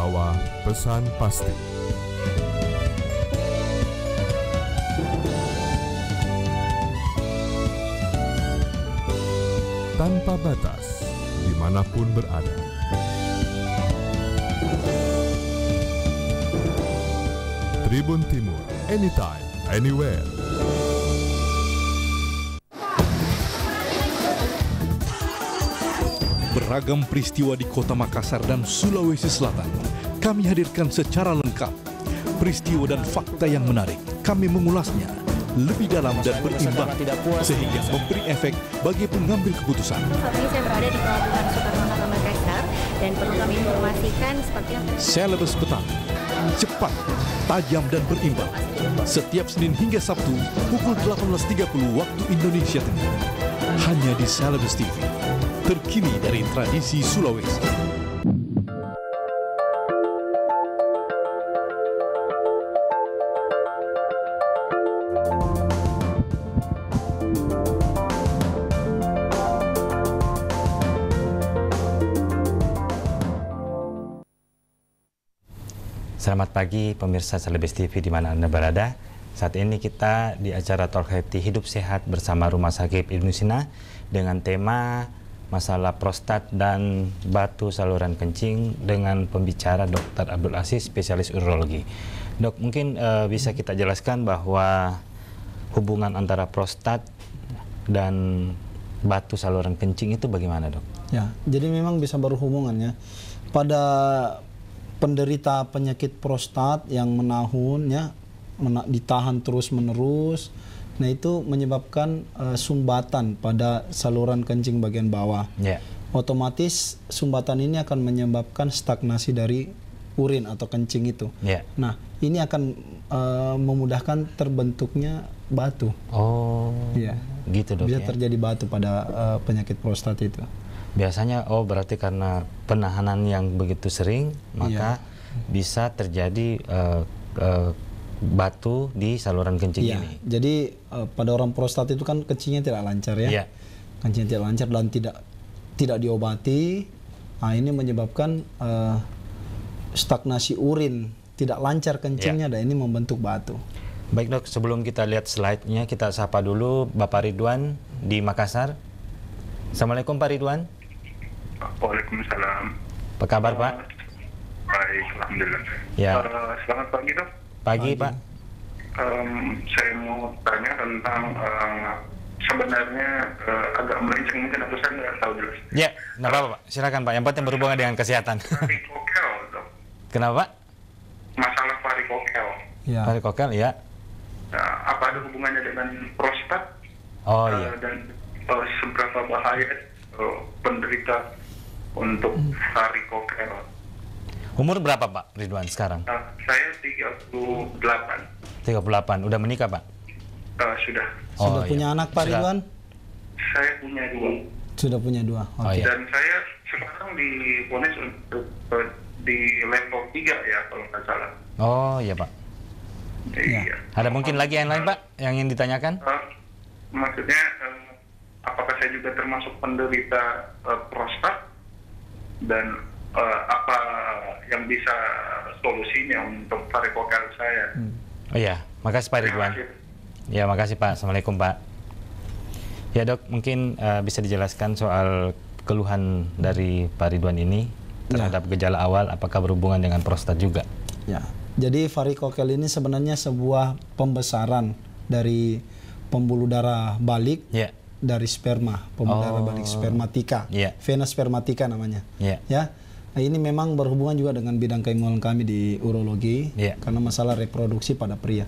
membawa pesan pasti. Tanpa batas, dimanapun berada. Tribun Timur, anytime, anywhere. Beragam peristiwa di Kota Makassar dan Sulawesi Selatan kami hadirkan secara lengkap. Peristiwa dan fakta yang menarik kami mengulasnya lebih dalam dan berimbang sehingga memberi efek bagi pengambil keputusan. Saat ini saya berada di Pelabuhan Soekarno-Hatta Makassar dan perlu kami informasikan seperti yang Selebes Petang, cepat, tajam dan berimbang. Setiap Senin hingga Sabtu pukul 18.30 waktu Indonesia Tengah. Hanya di Selebes TV, terkini dari tradisi Sulawesi. Selamat pagi pemirsa Selebes TV di mana Anda berada. Saat ini kita di acara Talk Healthy Hidup Sehat bersama Rumah Sakit Ibnu Sina dengan tema masalah prostat dan batu saluran kencing dengan pembicara Dr. Abdul Aziz, spesialis urologi. Dok, mungkin bisa kita jelaskan bahwa hubungan antara prostat dan batu saluran kencing itu bagaimana, Dok? Ya, jadi memang bisa berhubungannya pada penderita penyakit prostat yang menahun ya, ditahan terus-menerus. Nah, itu menyebabkan sumbatan pada saluran kencing bagian bawah. Yeah. Otomatis sumbatan ini akan menyebabkan stagnasi dari urin atau kencing itu. Yeah. Nah, ini akan memudahkan terbentuknya batu. Oh, ya, gitu Dok. Bisa ya? terjadi batu pada penyakit prostat itu. Biasanya, berarti karena penahanan yang begitu sering, maka bisa terjadi batu di saluran kencing ini. Jadi pada orang prostat itu kan kencingnya tidak lancar ya. Kencingnya tidak lancar dan tidak diobati. Nah, ini menyebabkan stagnasi urin, tidak lancar kencingnya dan ini membentuk batu. Baik Dok, sebelum kita lihat slide-nya, kita sapa dulu Bapak Ridwan di Makassar. Assalamualaikum Pak Ridwan. Waalaikumsalam. Apa kabar Pak? Baik, alhamdulillah. Ya. Selamat pagi Dok. Pagi Pak. Saya mau tanya tentang sebenarnya agak melenceng mungkin atau saya nggak tahu jelas. Ya, nggak apa-apa Pak. Silakan Pak. Yang penting berhubungan dengan kesehatan. Varikokel Dok. Kenapa Pak? Masalah varikokel. Ya. Varikokel ya. Apa ada hubungannya dengan prostat? Oh iya. Dan seberapa bahaya penderita untuk varikokel? Umur berapa Pak Ridwan sekarang? Saya 38. 38. Udah menikah Pak? Sudah. Sudah punya anak Pak Ridwan? Saya punya 2. Sudah punya 2. Oh, iya. Dan saya sekarang divonis untuk di level 3 ya kalau nggak salah. Oh iya Pak. Iya. Ada mungkin lagi yang lain Pak yang ingin ditanyakan? Maksudnya apakah saya juga termasuk penderita prostat dan apa yang bisa solusinya untuk varikokel saya? Oh iya, makasih Pak Ridwan. Ya, makasih Pak. Assalamualaikum Pak. Ya Dok, mungkin bisa dijelaskan soal keluhan dari Pak Ridwan ini terhadap gejala awal, apakah berhubungan dengan prostat juga? Ya, jadi varikokel ini sebenarnya sebuah pembesaran dari pembuluh darah balik dari sperma, pembuluh darah balik spermatika, vena spermatika namanya. Ya, nah, ini memang berhubungan juga dengan bidang keilmuan kami di urologi karena masalah reproduksi pada pria.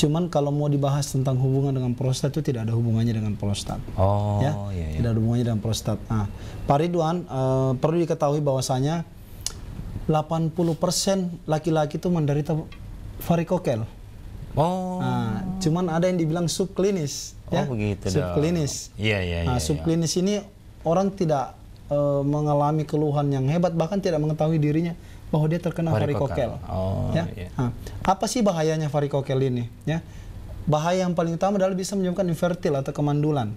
Cuman kalau mau dibahas tentang hubungan dengan prostat itu tidak ada hubungannya dengan prostat. Tidak ada hubungannya dengan prostat. Nah, Pak Ridwan, perlu diketahui bahwasanya 80% laki-laki itu menderita varikokel. Nah, cuman ada yang dibilang subklinis. Begitu. Subklinis. Iya. Subklinis ini orang tidak mengalami keluhan yang hebat, bahkan tidak mengetahui dirinya bahwa dia terkena varikokel. Nah, apa sih bahayanya varikokel ini? Ya, bahaya yang paling utama adalah bisa menyebabkan infertil atau kemandulan.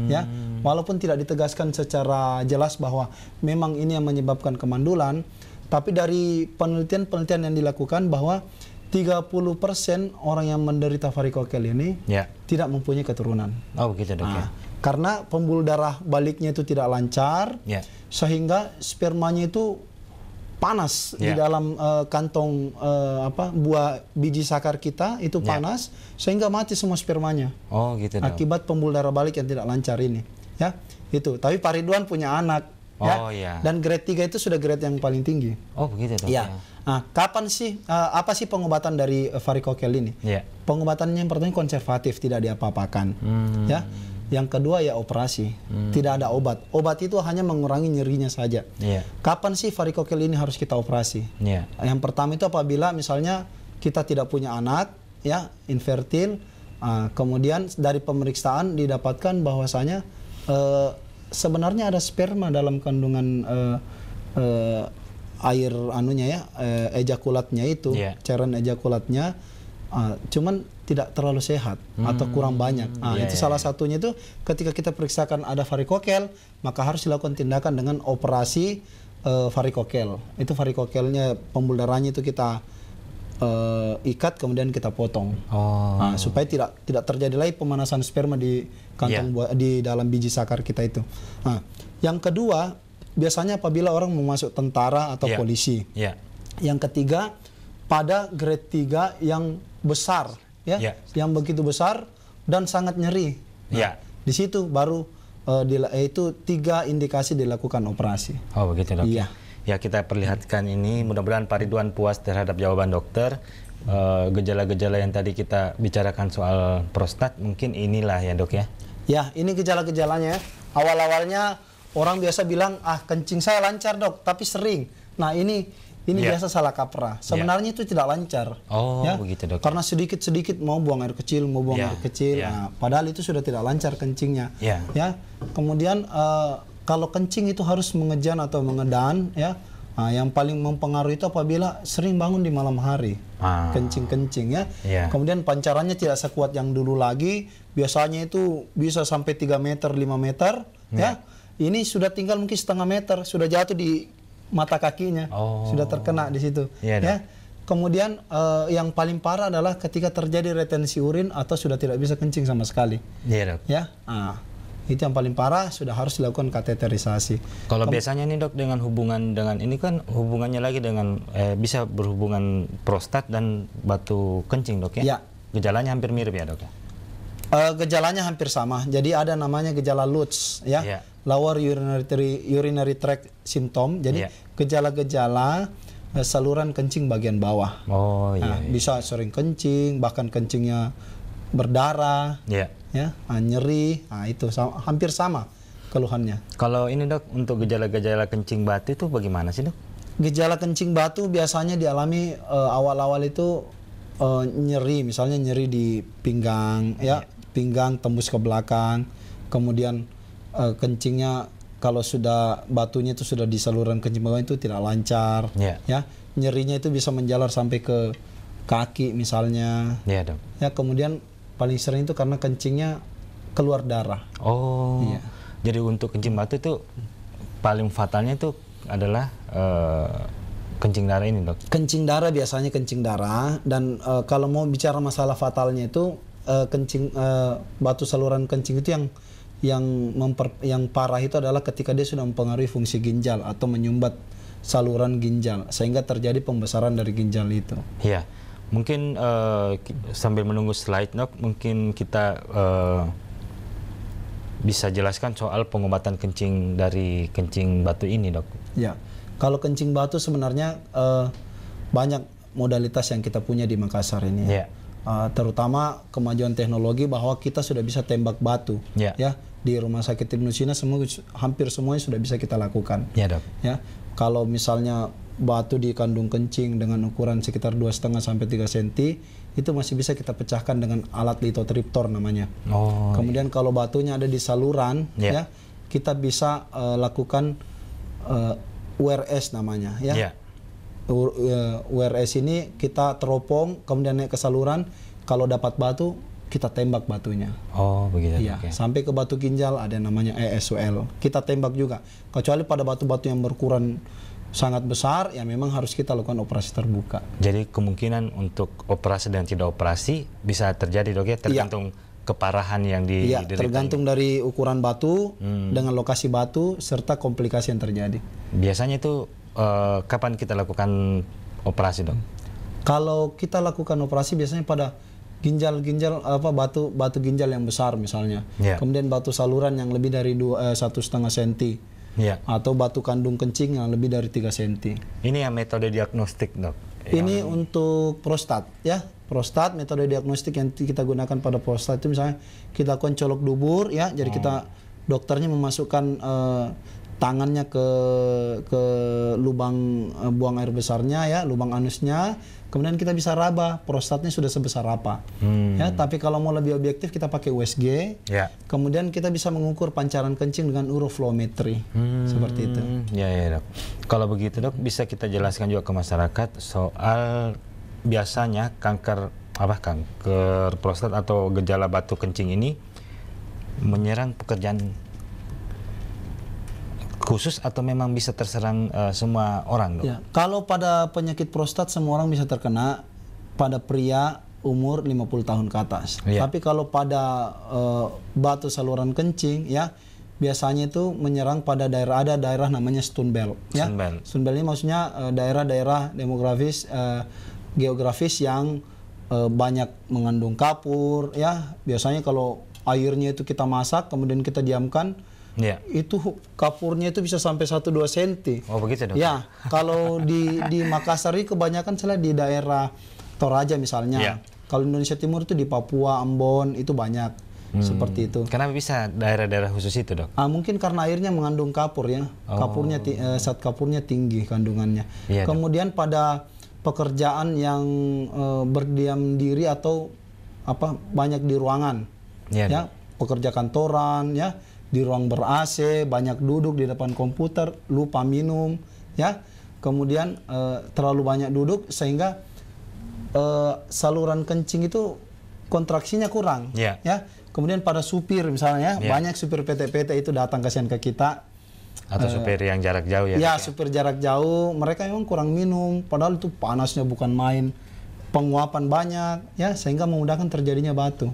Ya, walaupun tidak ditegaskan secara jelas bahwa memang ini yang menyebabkan kemandulan, Tapi dari penelitian yang dilakukan bahwa 30% orang yang menderita varikokel ini tidak mempunyai keturunan. Oh begitu dok ya. Karena pembuluh darah baliknya itu tidak lancar, sehingga spermanya itu panas di dalam kantong buah biji sakar kita itu panas, sehingga mati semua spermanya. Oh gitu dok. Akibat pembuluh darah balik yang tidak lancar ini. Ya, itu. Tapi Pak Ridwan punya anak. Dan grade 3 itu sudah grade yang paling tinggi. Oh begitu dok. Ya. Nah, kapan sih apa sih pengobatan dari varikokel ini? Pengobatannya yang pertama konservatif, tidak diapa-apakan. Ya. Yang kedua ya operasi. Tidak ada obat. Obat itu hanya mengurangi nyerinya saja. Kapan sih varikokel ini harus kita operasi? Yang pertama itu apabila misalnya kita tidak punya anak, ya, infertil, kemudian dari pemeriksaan didapatkan bahwasanya sebenarnya ada sperma dalam kandungan air ejakulatnya itu, cairan ejakulatnya, cuman tidak terlalu sehat atau kurang banyak. Itu salah satunya itu ketika kita periksakan ada varikokel, maka harus dilakukan tindakan dengan operasi varikokel. Itu varikokelnya, pembuluh darahnya itu kita ikat kemudian kita potong, supaya tidak terjadi lagi pemanasan sperma di kantong di dalam biji sakar kita itu. Yang kedua, biasanya apabila orang mau masuk tentara atau polisi. Yang ketiga, pada grade 3 yang besar, yang begitu besar dan sangat nyeri. Di situ baru itu 3 indikasi dilakukan operasi. Oh begitu dok. Ya kita perlihatkan ini, mudah-mudahan Pak Ridwan puas terhadap jawaban dokter. Gejala-gejala yang tadi kita bicarakan soal prostat, mungkin inilah ya dok ya? Ya, ini gejala-gejalanya. Awal-awalnya orang biasa bilang, kencing saya lancar dok, tapi sering. Nah ini biasa salah kaprah. Sebenarnya itu tidak lancar. Begitu dok. Karena sedikit-sedikit mau buang air kecil, air kecil. Nah, padahal itu sudah tidak lancar kencingnya. Ya. Kemudian kalau kencing itu harus mengejan atau mengedan, ya. Yang paling mempengaruhi itu apabila sering bangun di malam hari, kencing-kencing ya. Kemudian pancarannya tidak sekuat yang dulu lagi. Biasanya itu bisa sampai 3 meter, 5 meter, ya. Ini sudah tinggal mungkin setengah meter, sudah jatuh di mata kakinya, sudah terkena di situ. Ya. Kemudian yang paling parah adalah ketika terjadi retensi urin atau sudah tidak bisa kencing sama sekali. Dok. Ya. Itu yang paling parah, sudah harus dilakukan kateterisasi. Kalau biasanya nih dok, dengan hubungan dengan ini kan hubungannya lagi dengan bisa berhubungan prostat dan batu kencing dok ya? Gejalanya hampir mirip ya dok ya? Gejalanya hampir sama. Jadi ada namanya gejala LUTS ya, lower urinary tract symptom. Jadi gejala-gejala saluran kencing bagian bawah. Bisa sering kencing, bahkan kencingnya berdarah. Nyeri, itu hampir sama keluhannya. Kalau ini dok, untuk gejala-gejala kencing batu itu bagaimana sih dok? Gejala kencing batu biasanya dialami awal-awal itu nyeri, misalnya nyeri di pinggang, pinggang tembus ke belakang, kemudian kencingnya kalau sudah batunya itu sudah di saluran kencing bawah itu tidak lancar, ya, nyerinya itu bisa menjalar sampai ke kaki misalnya, dok. Ya, kemudian paling sering itu karena kencingnya keluar darah. Jadi untuk kencing batu itu paling fatalnya itu adalah kencing darah ini dok? Kencing darah biasanya kencing darah, dan kalau mau bicara masalah fatalnya itu kencing batu saluran kencing itu yang parah itu adalah ketika dia sudah mempengaruhi fungsi ginjal atau menyumbat saluran ginjal sehingga terjadi pembesaran dari ginjal itu. Iya. Mungkin sambil menunggu slide dok, mungkin kita bisa jelaskan soal pengobatan kencing dari kencing batu ini dok. Ya, kalau kencing batu sebenarnya banyak modalitas yang kita punya di Makassar ini. Terutama kemajuan teknologi bahwa kita sudah bisa tembak batu. Ya, di Rumah Sakit Ibnu Sina hampir semuanya sudah bisa kita lakukan. Dok. Ya, kalau misalnya batu di kandung kencing dengan ukuran sekitar 2,5 sampai 3 cm itu masih bisa kita pecahkan dengan alat lithotriptor namanya. Kemudian kalau batunya ada di saluran, ya, kita bisa lakukan URS namanya, ya. URS ini kita teropong kemudian naik ke saluran, kalau dapat batu kita tembak batunya. Begitu. Ya, sampai ke batu ginjal ada yang namanya ESUL. Kita tembak juga. Kecuali pada batu-batu yang berukuran sangat besar, ya memang harus kita lakukan operasi terbuka. Jadi kemungkinan untuk operasi dan tidak operasi bisa terjadi dok ya, tergantung keparahan yang diderita. Iya, tergantung dari ukuran batu dengan lokasi batu serta komplikasi yang terjadi. Biasanya itu kapan kita lakukan operasi dok? Kalau kita lakukan operasi biasanya pada ginjal batu ginjal yang besar misalnya, kemudian batu saluran yang lebih dari 1,5 cm. Atau batu kandung kencing yang lebih dari 3 cm. Ini yang metode diagnostik dok? Ini untuk prostat ya. Prostat, metode diagnostik yang kita gunakan pada prostat itu misalnya kita lakukan colok dubur ya. Jadi kita dokternya memasukkan tangannya ke lubang buang air besarnya ya, lubang anusnya. Kemudian kita bisa raba prostatnya sudah sebesar apa. Ya, tapi kalau mau lebih objektif kita pakai USG. Kemudian kita bisa mengukur pancaran kencing dengan uroflowmetry. Seperti itu. Ya dok. Kalau begitu dok, bisa kita jelaskan juga ke masyarakat soal biasanya kanker prostat atau gejala batu kencing ini menyerang pekerjaan khusus atau memang bisa terserang semua orang dok? Ya, kalau pada penyakit prostat semua orang bisa terkena pada pria umur 50 tahun ke atas. Tapi kalau pada batu saluran kencing ya biasanya itu menyerang pada ada daerah namanya stone belt ya. Stone belt ini maksudnya daerah-daerah demografis geografis yang banyak mengandung kapur ya. Biasanya kalau airnya itu kita masak kemudian kita diamkan, itu kapurnya itu bisa sampai 1-2 cm. Oh begitu dok? Ya, kalau di Makassar ini kebanyakan di daerah Toraja misalnya. Kalau Indonesia Timur itu di Papua, Ambon itu banyak seperti itu. Kenapa bisa daerah-daerah khusus itu dok? Mungkin karena airnya mengandung kapur ya. Kapurnya zat kapurnya tinggi kandungannya. Kemudian pada pekerjaan yang berdiam diri atau banyak di ruangan, ya pekerja kantoran ya. Di ruang ber-AC, banyak duduk di depan komputer, lupa minum, ya. Kemudian terlalu banyak duduk sehingga saluran kencing itu kontraksinya kurang, ya. Kemudian pada supir misalnya, banyak supir PT-PT itu datang kasihan ke kita. Atau supir yang jarak jauh ya? Ya, supir jarak jauh, mereka memang kurang minum, padahal itu panasnya bukan main, penguapan banyak, ya, sehingga memudahkan terjadinya batu.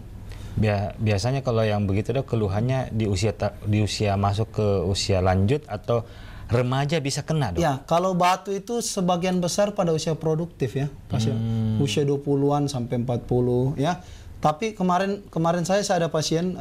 Biasanya kalau yang begitu dok keluhannya di usia masuk ke usia lanjut atau remaja bisa kena dok? Ya, kalau batu itu sebagian besar pada usia produktif ya, usia 20-an sampai 40 ya. Tapi kemarin saya ada pasien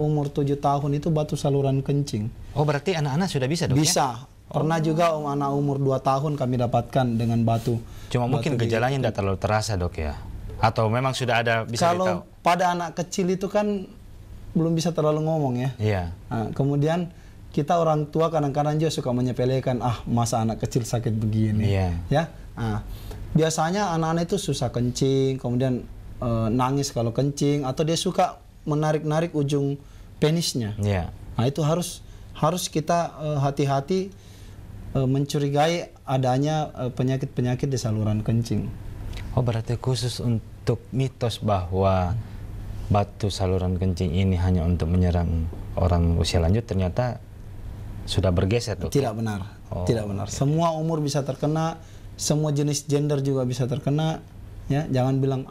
umur 7 tahun itu batu saluran kencing. Oh berarti anak-anak sudah bisa dok? Bisa. Pernah juga anak umur 2 tahun kami dapatkan dengan batu. Cuma mungkin gejalanya tidak terlalu terasa dok ya? Atau memang sudah ada bisa kalau ditahu? Pada anak kecil itu kan belum bisa terlalu ngomong ya. Nah, kemudian kita orang tua kadang-kadang juga suka menyepelekan, masa anak kecil sakit begini. Ya. Nah, biasanya anak-anak itu susah kencing, kemudian nangis kalau kencing, atau dia suka menarik-narik ujung penisnya. Nah, itu harus kita hati-hati mencurigai adanya penyakit-penyakit di saluran kencing. Oh berarti khusus untuk mitos bahwa batu saluran kencing ini hanya untuk menyerang orang usia lanjut ternyata sudah bergeser dok? Tidak benar. Tidak benar. Semua umur bisa terkena, semua jenis gender juga bisa terkena. Ya, jangan bilang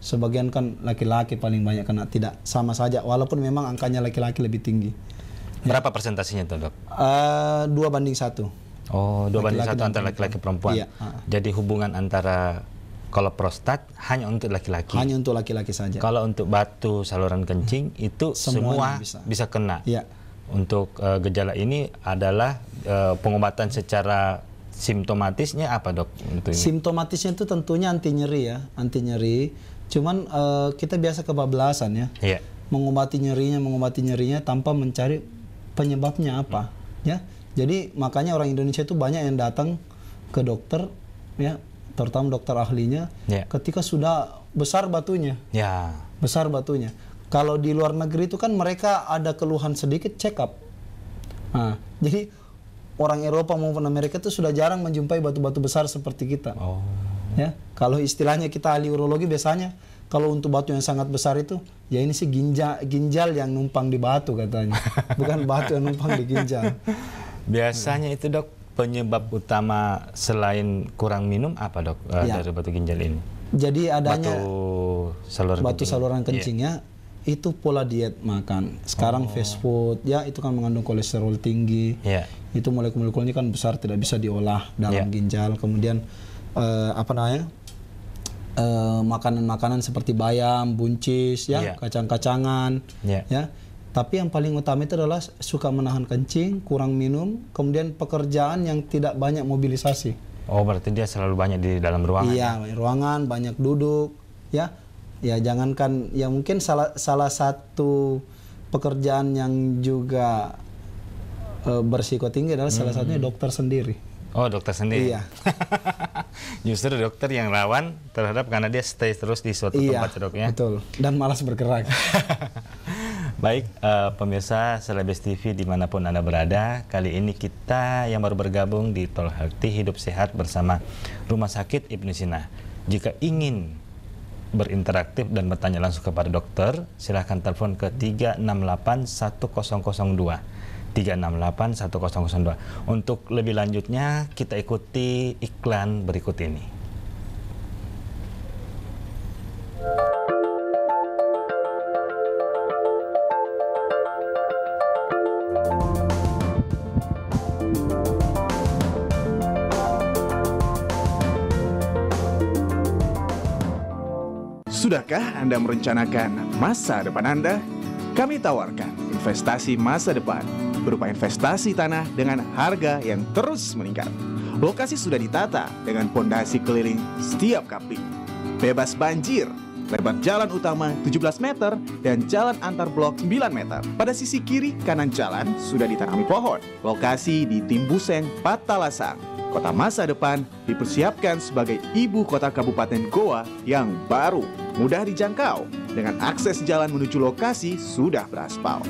sebagian kan laki-laki paling banyak kena. Tidak, sama saja. Walaupun memang angkanya laki-laki lebih tinggi. Berapa persentasenya itu dok? 2:1. Oh, 2:1 antara laki-laki perempuan. Iya. Jadi hubungan antara kalau prostat hanya untuk laki-laki. Hanya untuk laki-laki saja. Kalau untuk batu saluran kencing itu semua bisa kena. Iya. Untuk gejala ini adalah pengobatan secara simptomatisnya apa dok? Simptomatisnya itu tentunya anti nyeri ya, anti nyeri. Cuman kita biasa kebablasan ya. Mengobati nyerinya tanpa mencari penyebabnya apa. Ya. Jadi makanya orang Indonesia itu banyak yang datang ke dokter ya, terutama dokter ahlinya, ketika sudah besar batunya. Besar batunya. Kalau di luar negeri itu kan mereka ada keluhan sedikit check up. Nah, jadi orang Eropa maupun Amerika itu sudah jarang menjumpai batu-batu besar seperti kita. Ya, kalau istilahnya kita ahli urologi biasanya kalau untuk batu yang sangat besar itu, ya ini sih ginjal yang numpang di batu katanya, bukan batu yang numpang di ginjal. Biasanya itu dok penyebab utama selain kurang minum apa, Dok, dari batu ginjal ini? Jadi adanya batu saluran kencingnya itu pola diet makan. Sekarang fast food ya itu kan mengandung kolesterol tinggi. Itu molekul-molekulnya kan besar, tidak bisa diolah dalam ginjal. Kemudian makanan-makanan seperti bayam, buncis, kacang-kacangan, ya. Tapi yang paling utama itu adalah suka menahan kencing, kurang minum, kemudian pekerjaan yang tidak banyak mobilisasi. Oh, berarti dia selalu banyak di dalam ruangan? Iya, ruangan, banyak duduk, ya. Ya jangankan, ya mungkin salah satu pekerjaan yang juga bersiko tinggi adalah salah satunya dokter sendiri. Oh, dokter sendiri. Iya. Justru dokter yang rawan terhadap karena dia stay terus di suatu tempat, Dok, ya. Betul. Dan malas bergerak. Baik, pemirsa Celebes TV dimanapun Anda berada, kali ini kita yang baru bergabung di Talk Healthy Hidup Sehat bersama Rumah Sakit Ibnu Sina. Jika ingin berinteraktif dan bertanya langsung kepada dokter, silahkan telepon ke 368-1002. 368-1002. Untuk lebih lanjutnya, kita ikuti iklan berikut ini. Sudahkah Anda merencanakan masa depan Anda? Kami tawarkan investasi masa depan berupa investasi tanah dengan harga yang terus meningkat. Lokasi sudah ditata dengan pondasi keliling setiap kapling. Bebas banjir, lebar jalan utama 17 meter dan jalan antar blok 9 meter. Pada sisi kiri kanan jalan sudah ditanami pohon. Lokasi di Timbuseng, Patalasang. Kota masa depan dipersiapkan sebagai ibu kota Kabupaten Goa yang baru, mudah dijangkau, dengan akses jalan menuju lokasi sudah beraspal.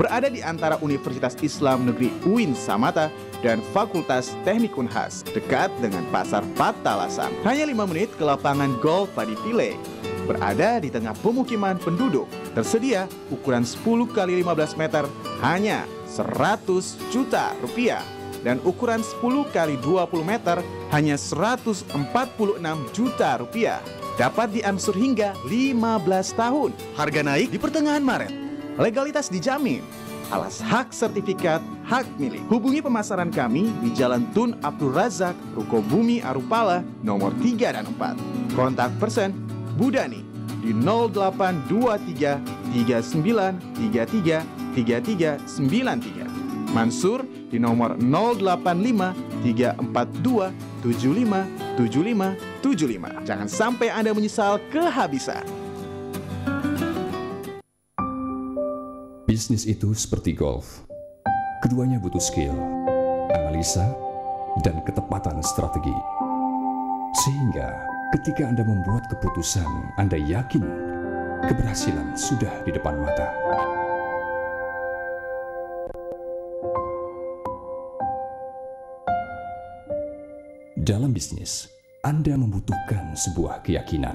Berada di antara Universitas Islam Negeri UIN Samata dan Fakultas Teknik Unhas, dekat dengan Pasar Patalasang. Hanya 5 menit ke lapangan golf Padi Village. Berada di tengah pemukiman penduduk, tersedia ukuran 10 x 15 meter hanya 100 juta rupiah. Dan ukuran 10 x 20 meter hanya 146 juta rupiah. Dapat diangsur hingga 15 tahun. Harga naik di pertengahan Maret. Legalitas dijamin. Alas hak sertifikat hak milik. Hubungi pemasaran kami di Jalan Tun Abdul Razak, Ruko Bumi Arupala, nomor 3 dan 4. Kontak person Budani di 0823 3933 3393. Mansur di nomor 085 342 75 75 75. Jangan sampai Anda menyesal kehabisan. Bisnis itu seperti golf. Keduanya butuh skill, analisa, dan ketepatan strategi. Sehingga ketika Anda membuat keputusan, Anda yakin keberhasilan sudah di depan mata. Dalam bisnis, Anda membutuhkan sebuah keyakinan.